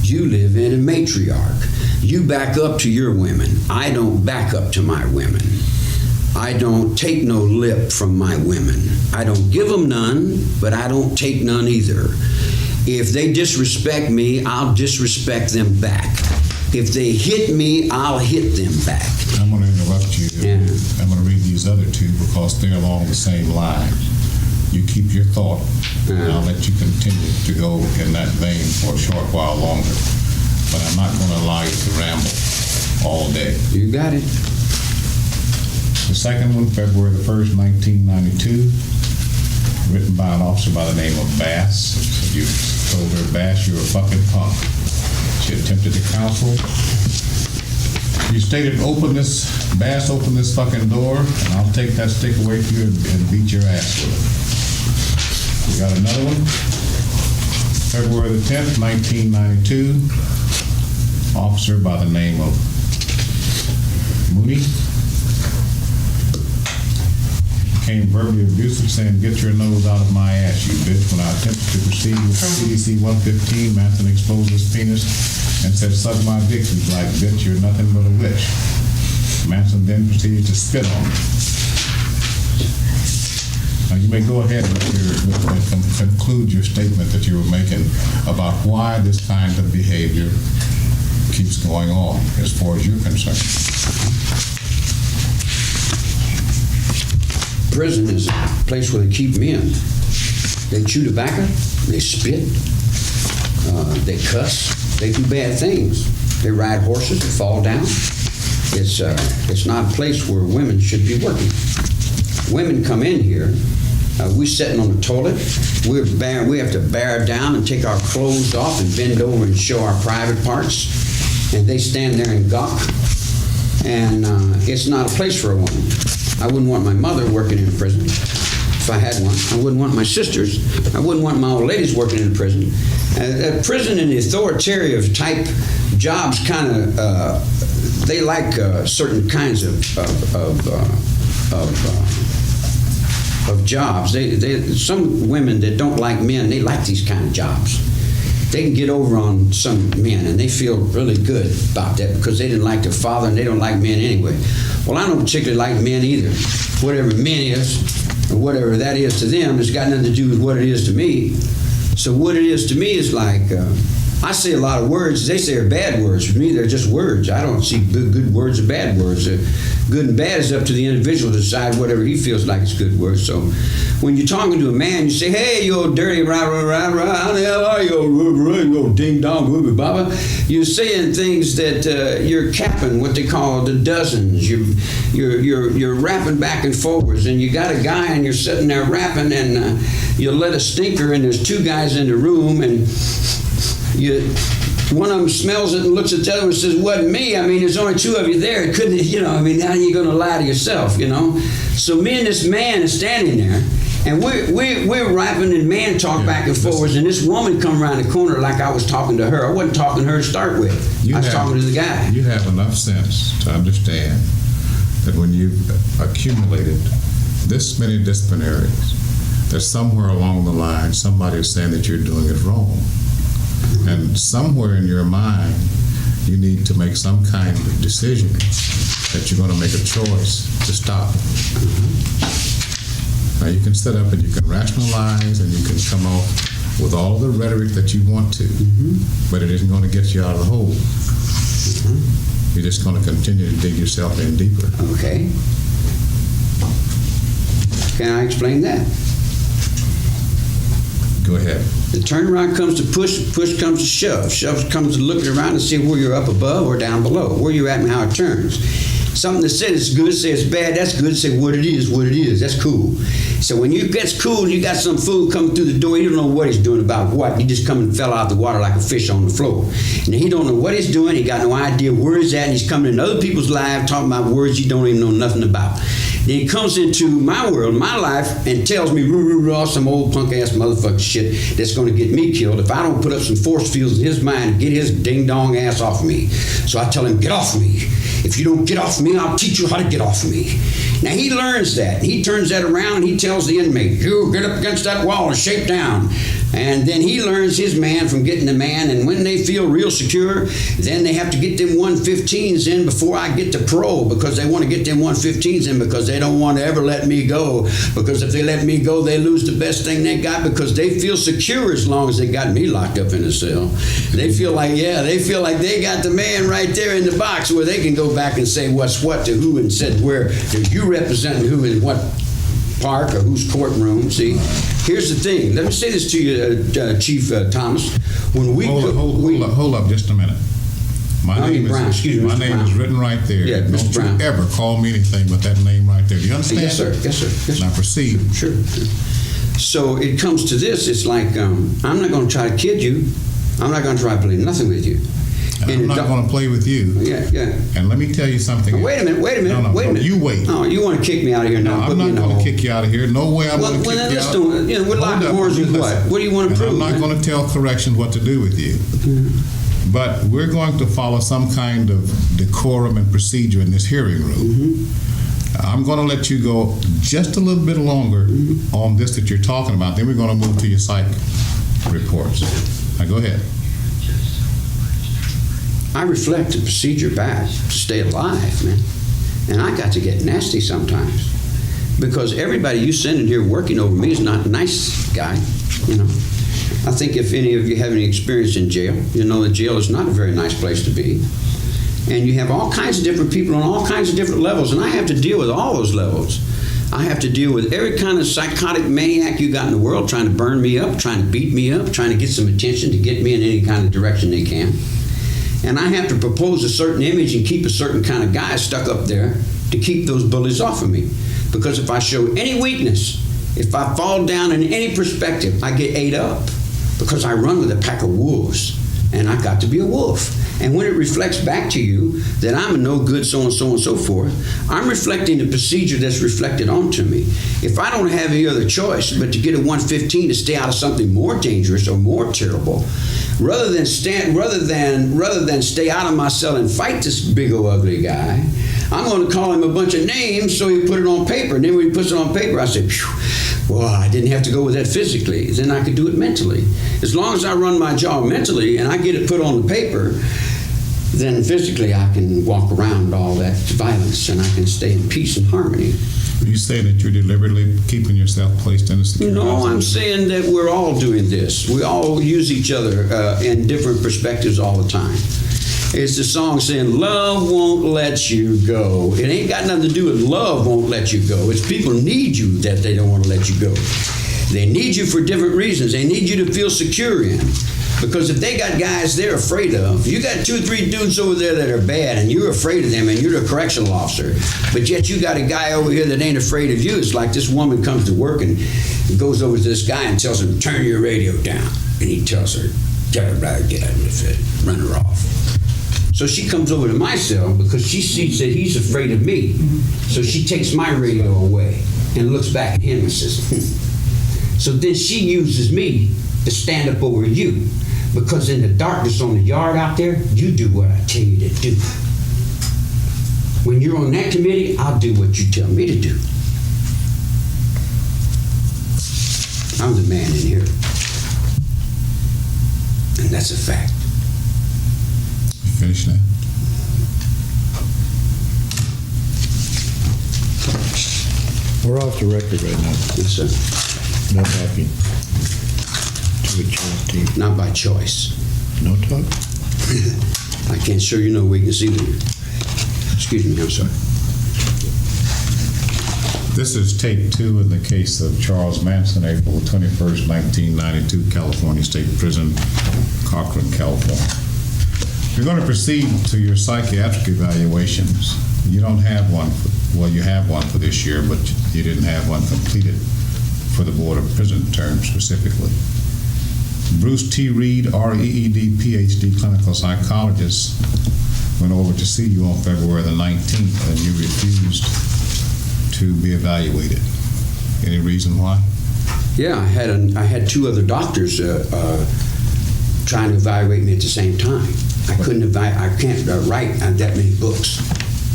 You live in a matriarch. You back up to your women. I don't back up to my women. I don't take no lip from my women. I don't give them none, but I don't take none either. If they disrespect me, I'll disrespect them back. If they hit me, I'll hit them back. I'm going to interrupt you. Yeah. I'm going to read these other two because they're along the same line. You keep your thought, and I'll let you continue to go in that vein for a short while longer. But I'm not going to allow you to ramble all day. You got it. The second one, February the 1st, 1992, written by an officer by the name of Bass. You told her, Bass, you're a fucking punk. She attempted to counsel. You stated, Bass, open this fucking door, and I'll take that stick away from you and beat your ass with it. We got another one. February the 10th, 1992. officer by the name of Mooney. Became verbally abusive, saying, "Get your nose out of my ass, you bitch." When I attempted to proceed with CDC 115, Manson exposed his penis and said, "Suck my dick, you black bitch, you're nothing but a witch." Manson then proceeded to spit on me. Now you may go ahead and conclude your statement that you were making about why this kind of behavior keeps going on as far as you're concerned. Prison is a place where they keep men. They chew tobacco, they spit, they cuss, they do bad things. They ride horses, they fall down. It's not a place where women should be working. Women come in here, we're sitting on the toilet, we have to bear down and take our clothes off and bend over and show our private parts, and they stand there and gawk. And it's not a place for a woman. I wouldn't want my mother working in a prison if I had one. I wouldn't want my sisters. I wouldn't want my old ladies working in a prison. Prison and the authoritative type jobs kind of, they like certain kinds of jobs. Some women that don't like men, they like these kind of jobs. They can get over on some men, and they feel really good about that because they didn't like their father, and they don't like men anyway. Well, I don't particularly like men either. Whatever men is, or whatever that is to them, has got nothing to do with what it is to me. So what it is to me is like, I say a lot of words. They say are bad words. For me, they're just words. I don't see good words or bad words. Good and bad is up to the individual to decide whatever he feels like is good words. So when you're talking to a man, you say, "Hey, you old dirty how the hell are you, old ding dong, whoopie baba?" You're saying things that you're capping what they call the dozens. You're rapping back and forwards, and you got a guy and you're sitting there rapping, and you let a stinker, and there's two guys in the room, and one of them smells it and looks at the other one and says, "Wasn't me." I mean, there's only two of you there. It couldn't, I mean, how are you going to lie to yourself, So me and this man is standing there, and we're rapping and man talk back and forwards, and this woman come around the corner like I was talking to her. I wasn't talking to her to start with. I was talking to the guy. You have enough sense to understand that when you've accumulated this many disciplinaries, that somewhere along the line somebody is saying that you're doing it wrong. And somewhere in your mind, you need to make some kind of decision that you're going to make a choice to stop. Now you can sit up and you can rationalize and you can come off with all the rhetoric that you want to, but it isn't going to get you out of the hole. You're just going to continue to dig yourself in deeper. Okay. Can I explain that? Go ahead. The turnaround comes to push, push comes to shove. Shove comes to looking around and see where you're up above or down below, where you're at and how it turns. Something that said it's good, say it's bad, that's good, say what it is, that's cool. So when you gets cool, you got some fool coming through the door, you don't know what he's doing about what. He just come and fell out of the water like a fish on the floor. And he don't know what he's doing, he got no idea where he's at, and he's coming in other people's lives talking about words he don't even know nothing about. Then he comes into my world, my life, and tells me, some old punk-ass motherfucker shit that's going to get me killed if I don't put up some force fields in his mind and get his ding-dong ass off of me. So I tell him, get off of me. If you don't get off of me, I'll teach you how to get off of me. Now, he learns that. He turns that around, and he tells the inmate, you get up against that wall and shake down. And then he learns his man from getting the man, and when they feel real secure, then they have to get them 115s in before I get to parole, because they want to get them 115s in because they don't want to ever let me go, because if they let me go, they lose the best thing they got, because they feel secure as long as they got me locked up in a cell. They feel like they got the man right there in the box where they can go back and say what's what to who and said where, do you represent who in what park or whose courtroom. See, here's the thing. Let me say this to you, Chief Thomas. When we hold up just a minute. My name is written right there. Yeah, Mr. Don't Brown. you ever call me anything but that name right there. Do you understand? Yes, sir. Yes, sir. Yes, sir. Now proceed. Sure. So it comes to this. It's like I'm not going to try to kid you. I'm not going to try to play nothing with you. And I'm not going to play with you. Yeah. And let me tell you something. Wait a minute. No, you wait. No, you want to kick me out of here now? No, I'm not going to kick you out of here. No way I'm going to kick you out. We're locking horns with what? What do you want to prove? I'm not going to tell corrections what to do with you. But we're going to follow some kind of decorum and procedure in this hearing room. I'm going to let you go just a little bit longer on this that you're talking about. Then we're going to move to your psych reports. Now, go ahead. I reflect the procedure back to stay alive, man. And I got to get nasty sometimes. Because everybody you send in here working over me is not a nice guy, you know. I think if any of you have any experience in jail, you know that jail is not a very nice place to be. And you have all kinds of different people on all kinds of different levels, and I have to deal with all those levels. I have to deal with every kind of psychotic maniac you got in the world trying to burn me up, trying to beat me up, trying to get some attention to get me in any kind of direction they can. And I have to propose a certain image and keep a certain kind of guy stuck up there to keep those bullies off of me. Because if I show any weakness, if I fall down in any perspective, I get ate up. Because I run with a pack of wolves, and I got to be a wolf. And when it reflects back to you that I'm a no good so-and-so and so forth, I'm reflecting the procedure that's reflected onto me. If I don't have any other choice but to get a 115 to stay out of something more dangerous or more terrible, rather than stay out of my cell and fight this big old ugly guy, I'm going to call him a bunch of names so he put it on paper. And then when he puts it on paper, I say, phew, well, I didn't have to go with that physically. Then I could do it mentally. As long as I run my job mentally and I get it put on the paper, then physically I can walk around all that violence and I can stay in peace and harmony. You say that you're deliberately keeping yourself placed in a secure No, house? I'm saying that we're all doing this. We all use each other in different perspectives all the time. It's the song saying, love won't let you go. It ain't got nothing to do with love won't let you go. It's people need you that they don't want to let you go. They need you for different reasons. They need you to feel secure in. Because if they got guys they're afraid of, you got 2 or 3 dudes over there that are bad and you're afraid of them and you're the correctional officer, but yet you got a guy over here that ain't afraid of you. It's like this woman comes to work and goes over to this guy and tells him, turn your radio down. And he tells her, get her right, get out of it, run her off. So she comes over to my cell because she sees that he's afraid of me. So she takes my radio away and looks back at him and says, So then she uses me to stand up over you. Because in the darkness on the yard out there, you do what I tell you to do. When you're on that committee, I'll do what you tell me to do. I'm the man in here. And that's a fact. You finished now? We're off the record right now. Yes, sir. No talking. To a child. Not by choice. No talk? I can't show you no weakness either. Excuse me, I'm sorry. This is tape 2 in the case of Charles Manson, April 21st, 1992, California State Prison, Cochran, California. You're going to proceed to your psychiatric evaluations. You don't have one, well, you have one for this year, but you didn't have one completed for the Board of Prison terms specifically. Bruce T. Reed, R.E.E.D., Ph.D., clinical psychologist, went over to see you on February the 19th, and you refused to be evaluated. Any reason why? Yeah, I had 2 other doctors trying to evaluate me at the same time. I can't write that many books.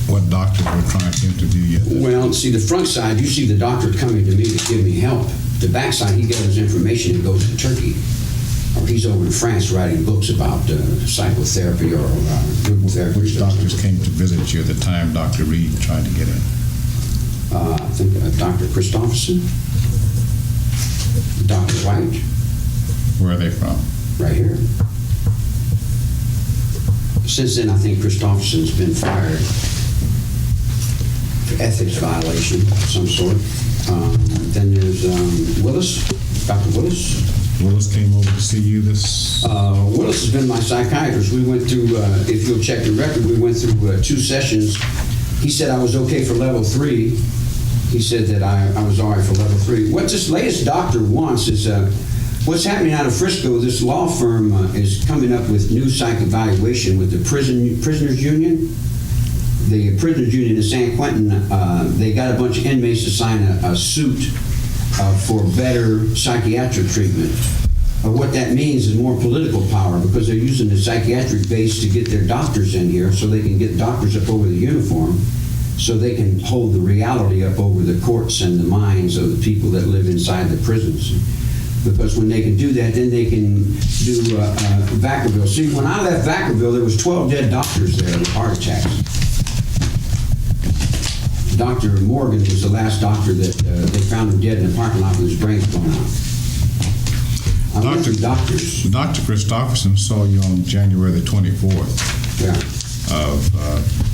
What doctors were trying to interview you? Well, see, the front side, you see the doctor coming to me to give me help. The back side, he gathers information and goes to Turkey. Or he's over in France writing books about psychotherapy or group therapy. Which doctors came to visit you at the time Dr. Reed tried to get in? I think Dr. Christopherson, Dr. White. Where are they from? Right here. Since then, I think Christopherson's been fired for ethics violation of some sort. Then there's Willis, Dr. Willis. Willis came over to see you this... Willis has been my psychiatrist. We went through, if you'll check the record, we went through 2 sessions. He said I was okay for level 3. He said that I was all right for level 3. What this latest doctor wants is, what's happening out of Frisco, this law firm is coming up with new psych evaluation with the Prisoners Union. The Prisoners Union in San Quentin, they got a bunch of inmates to sign a suit for better psychiatric treatment. what that means is more political power, because they're using the psychiatric base to get their doctors in here so they can get doctors up over the uniform, so they can hold the reality up over the courts and the minds of the people that live inside the prisons. Because when they can do that, then they can do Vacaville. See, when I left Vacaville, there was 12 dead doctors there with heart attacks. Dr. Morgan was the last doctor that they found him dead in the parking lot with his brains blown out. Doctors. Dr. Christopherson saw you on January the 24th of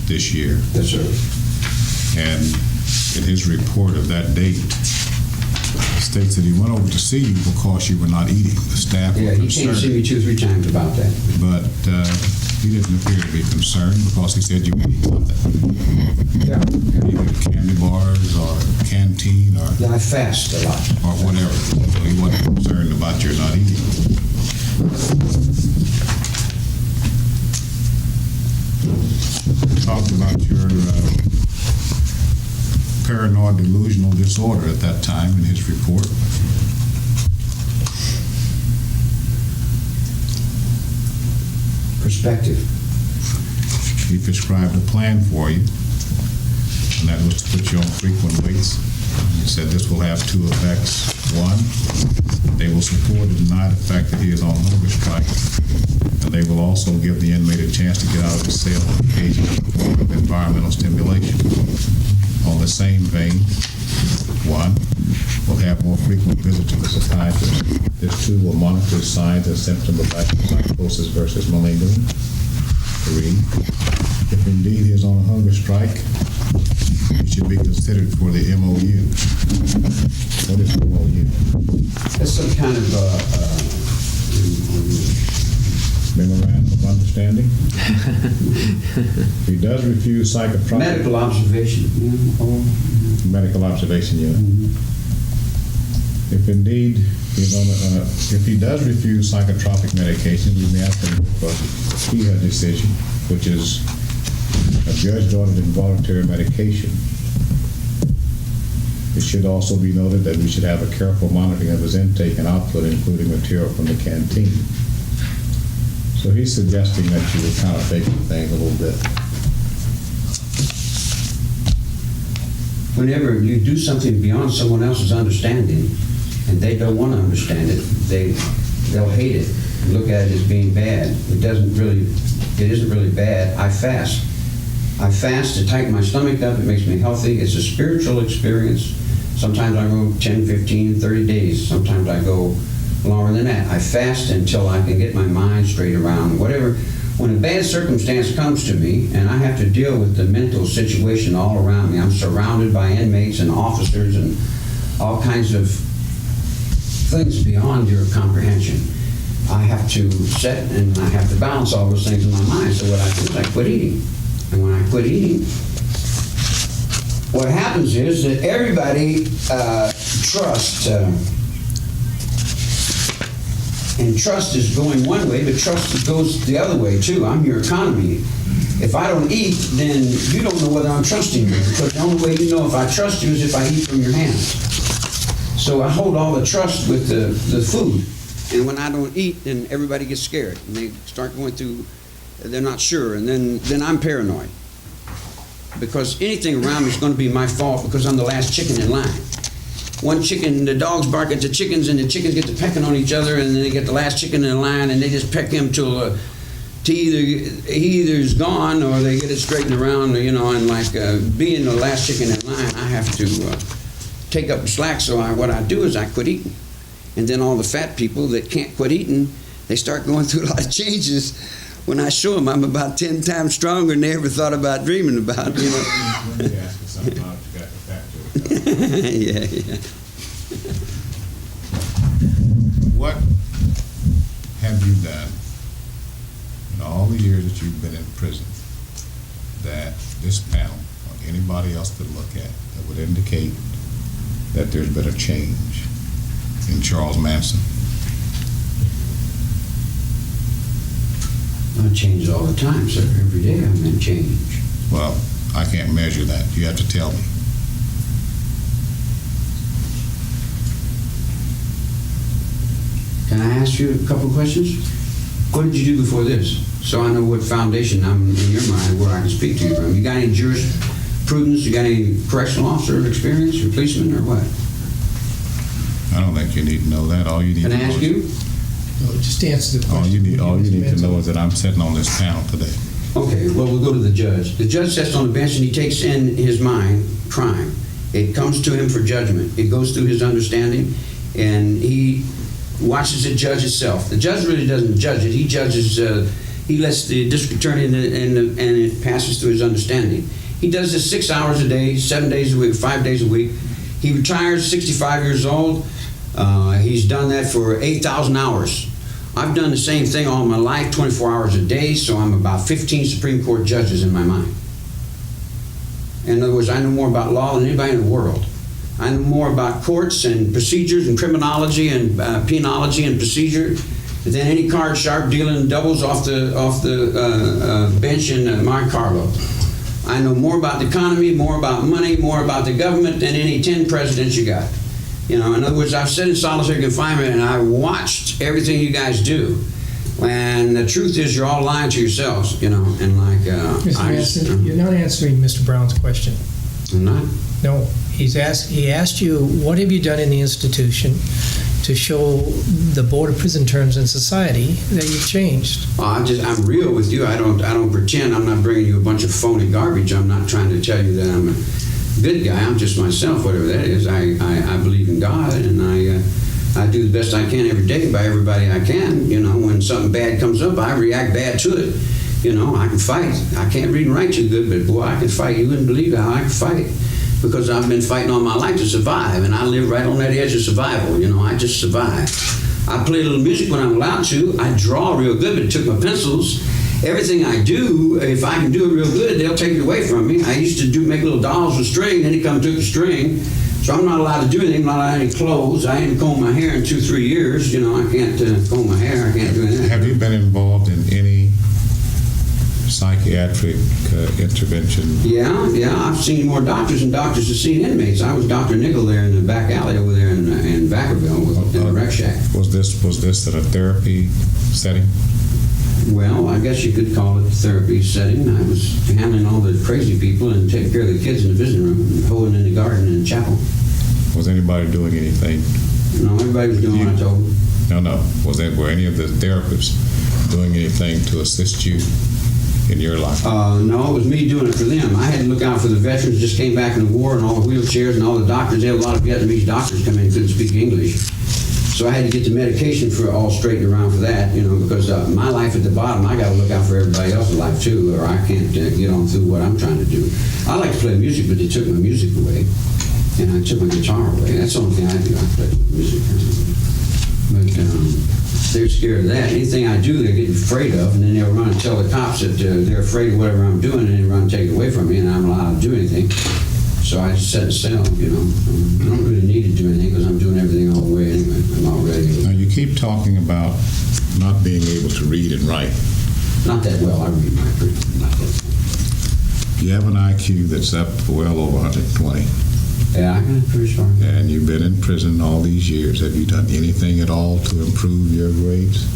this year. Yes, sir. And in his report of that date, states that he went over to see you because you were not eating. The staff were concerned. He came to see me 2 or 3 times about that. But he didn't appear to be concerned because he said you were eating something. Yeah. Either candy bars or canteen or... Yeah, I fast a lot. Or whatever. So he wasn't concerned about your not eating. Talked about your paranoid delusional disorder at that time in his report. Perspective. He prescribed a plan for you, and that was to put you on frequent weights. He said this will have 2 effects. One, they will support and deny the fact that he is on hunger strike, and they will also give the inmate a chance to get out of his cell and engage in a form of environmental stimulation. On the same vein, 1, will have more frequent visits to the psychiatrist. This 2 will monitor signs and symptoms of active psychosis versus malingering. 3, if indeed he is on a hunger strike, he should be considered for the MOU. What is MOU? That's some kind of Memorandum of Understanding? If he does refuse psychotropic... medical observation. Medical observation unit. If indeed he's on if he does refuse psychotropic medication, we may ask him for a decision, which is a judge-ordered involuntary medication. It should also be noted that we should have a careful monitoring of his intake and output, including material from the canteen. So he's suggesting that you would kind of take the thing a little bit. Whenever you do something beyond someone else's understanding, and they don't want to understand it, they'll hate it, look at it as being bad. It isn't really bad. I fast to tighten my stomach up. It makes me healthy. It's a spiritual experience. Sometimes I go 10, 15, 30 days. Sometimes I go longer than that. I fast until I can get my mind straight around whatever. When a bad circumstance comes to me and I have to deal with the mental situation all around me, I'm surrounded by inmates and officers and all kinds of things beyond your comprehension. I have to set and I have to balance all those things in my mind. So what I do is I quit eating. And when I quit eating, what happens is that everybody trusts. And trust is going one way, but trust goes the other way too. I'm your economy. If I don't eat, then you don't know whether I'm trusting you, because the only way you know if I trust you is if I eat from your hands. So I hold all the trust with the food. And when I don't eat, then everybody gets scared. And they start going through, they're not sure. And then I'm paranoid. Because anything around me is going to be my fault because I'm the last chicken in line. One chicken, the dogs bark at the chickens, and the chickens get to pecking on each other, and then they get the last chicken in the line, and they just peck him till he either is gone or they get it straightened around, you know. And like being the last chicken in line, I have to take up the slack. So what I do is I quit eating, and then all the fat people that can't quit eating, they start going through a lot of changes. When I show them, I'm about 10 times stronger than they ever thought about dreaming about, you know. Let me ask you something now that you got the fact to it. Yeah. What have you done in all the years that you've been in prison that this panel or anybody else could look at that would indicate that there's been a change in Charles Manson? I change all the time, sir. Every day I'm in change. Well, I can't measure that. You have to tell me. Can I ask you a couple of questions? What did you do before this? So I know what foundation I'm in your mind where I can speak to you from. You got any jurisprudence? You got any correctional officer experience, or policeman, or what? I don't think you need to know that. All you need Can to I know ask is, you? No, just answer the question. all you need to know is that I'm sitting on this panel today. Okay, well, we'll go to the judge. The judge sits on the bench and he takes in his mind crime. It comes to him for judgment. It goes through his understanding, and he watches it judge itself. The judge really doesn't judge it. He judges, he lets the district attorney and it passes through his understanding. He does this 6 hours a day, 7 days a week, 5 days a week. He retires 65 years old. He's done that for 8,000 hours. I've done the same thing all my life, 24 hours a day, so I'm about 15 Supreme Court judges in my mind. In other words, I know more about law than anybody in the world. I know more about courts and procedures and criminology and penology and procedure than any card sharp dealing doubles off the bench in Monte Carlo. I know more about the economy, more about money, more about the government than any 10 presidents you got. You know, in other words, I've sat in solitary confinement and I watched everything you guys do. And the truth is, you're all lying to yourselves, you know, and like... Mr. Manson, you're not answering Mr. Brown's question. I'm not? No, he asked you, what have you done in the institution to show the Board of Prison Terms and society that you've changed? Well, I'm real with you. I don't pretend. I'm not bringing you a bunch of phony garbage. I'm not trying to tell you that I'm a good guy. I'm just myself, whatever that is. I believe in God, and I do the best I can every day by everybody I can. You know, when something bad comes up, I react bad to it. You know, I can fight. I can't read and write too good, but boy, I can fight. You wouldn't believe how I can fight, because I've been fighting all my life to survive, and I live right on that edge of survival. You know, I just survive. I play a little music when I'm allowed to. I draw real good, but it took my pencils. Everything I do, if I can do it real good, they'll take it away from me. I used to make little dolls with string, then he come and took the string. So I'm not allowed to do anything. I'm not allowed to have any clothes. I ain't combed my hair in 2-3 years. You know, I can't comb my hair. I can't do anything. Have you been involved in any psychiatric intervention? Yeah. I've seen more doctors than doctors have seen inmates. I was Dr. Nickel there in the back alley over there in Vacaville in the rec shack. Was this at a therapy setting? Well, I guess you could call it a therapy setting. I was handling all the crazy people and taking care of the kids in the visiting room and hoeing in the garden in the chapel. Was anybody doing anything? No, everybody was doing what I told them. No. Were any of the therapists doing anything to assist you in your life? No, it was me doing it for them. I had to look out for the veterans, just came back in the war, and all the wheelchairs and all the doctors. They had a lot of Vietnamese doctors come in who couldn't speak English. So I had to get the medication for all straightened around for that, you know, because my life at the bottom, I got to look out for everybody else's life too, or I can't get on through what I'm trying to do. I like to play music, but they took my music away, and I took my guitar away. That's the only thing I do. I play music. But they're scared of that. Anything I do, they're getting afraid of, and then they'll run and tell the cops that they're afraid of whatever I'm doing, and they run and take it away from me, and I'm allowed to do anything. So I just set a cell, you know. I don't really need to do anything because I'm doing everything all the way anyway. I'm all ready. Now, you keep talking about not being able to read and write. Not that well. I read my pretty. Not that well. You have an IQ that's up well over 120. Yeah, I got it pretty sharp. And you've been in prison all these years. Have you done anything at all to improve your grades?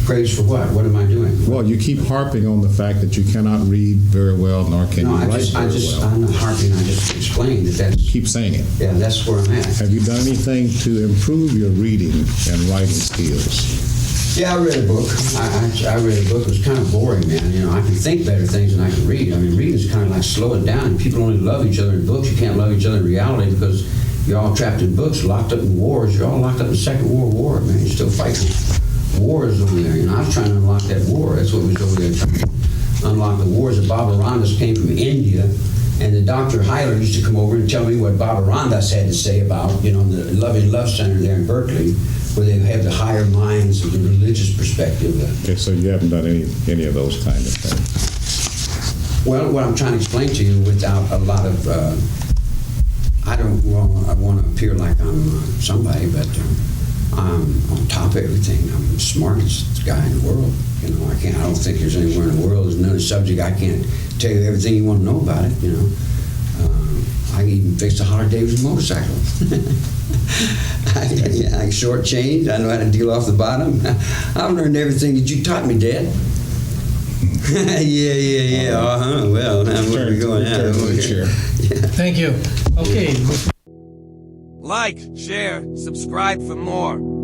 Praise for what? What am I doing? Well, you keep harping on the fact that you cannot read very well, nor can you write very well. I'm not harping. I just explained that that's... Keep saying it. Yeah, that's where I'm at. Have you done anything to improve your reading and writing skills? Yeah, I read a book. I read a book. It was kind of boring, man. You know, I can think better things than I can read. I mean, reading is kind of like slowing down. And people only love each other in books. You can't love each other in reality because you're all trapped in books, locked up in wars. You're all locked up in the Second World War, man. You're still fighting. Wars over there. You know, I was trying to unlock that war. That's what was over there trying to unlock the wars. The Babarandas came from India, and the Dr. Heiler used to come over and tell me what Babarandas had to say about, you know, the Loving Love Center there in Berkeley, where they have the higher minds of the religious perspective. Okay, so you haven't done any of those kind of things. Well, what I'm trying to explain to you without a lot of, I want to appear like I'm somebody, but I'm on top of everything. I'm the smartest guy in the world. You know, I don't think there's anywhere in the world, there's another subject I can't tell you everything you want to know about it, you know. I can even fix a Harley Davidson motorcycle. I short change. I know how to deal off the bottom. I've learned everything that you taught me, Dad. Yeah. Well, now where are we going now? Thank you. Okay. Like, share, subscribe for more.